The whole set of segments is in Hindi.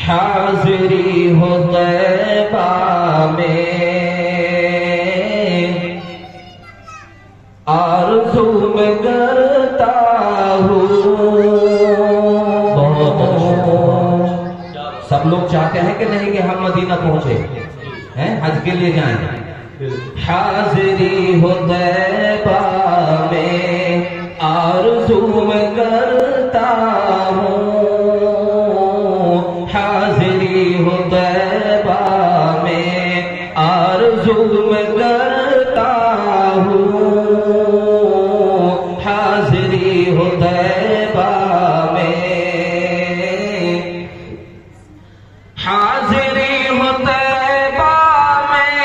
हाज़िरी हो तैबा में, आरज़ू में करता हूँ। सब लोग चाहते हैं कि नहीं कि हम मदीना पहुंचे हैं, हज के लिए जाएं। हाज़िरी हो तैबा में, आरज़ू में करता हूँ। हाज़िरी हो तैबा में, आरज़ू में करता हूँ। हाज़िरी हो तैबा में, हाज़िरी हो तैबा में,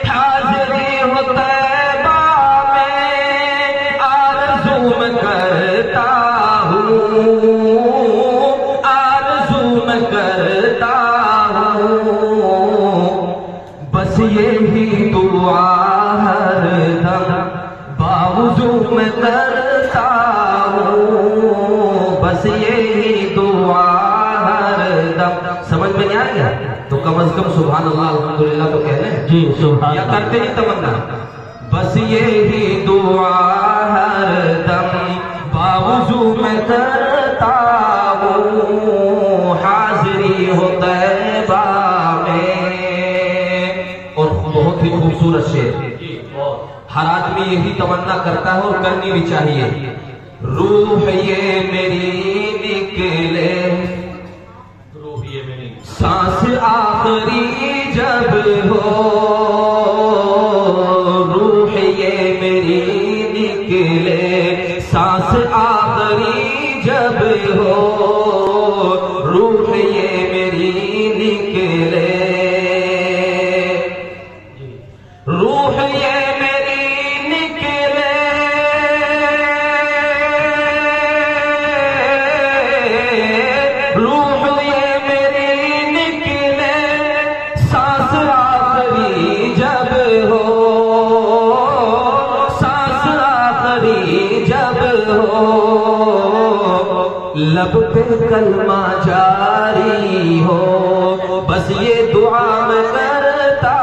हाज़िरी हो तैबा में, आरज़ू में करता हूँ। आरज़ू में करता हूँ, बस यही दुआ हरदम बावजू में करता हूँ। बस यही दुआ हरदम। समझ में नहीं आ गया तो कम से कम सुभान अल्लाह अल्हम्दुलिल्लाह तो कह लें जी, सुभान या करते ही तमन्ना। बस यही दुआ हरदम बावजू में करता हूँ। हाज़िरी हो तैबा में। और बहुत ही खूबसूरत शेर, हर आदमी यही तमन्ना करता है और करनी भी चाहिए। रूह ये मेरी निकले, रूह ये मेरी सांस आखिरी जब हो। रूह ये मेरी निकले, सांस आखिरी जब हो। रूह ये मेरी निकले, रूह ये लब पे कलमा जारी हो, बस ये दुआ मैं करता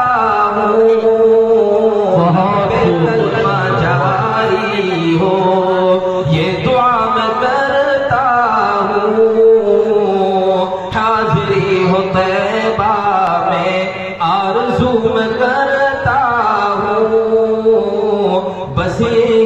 हूँ। कलमा जारी हो, ये दुआ मैं करता हूँ। हाज़िरी हो तैबा में, आरज़ू मैं करता हूँ। बस ये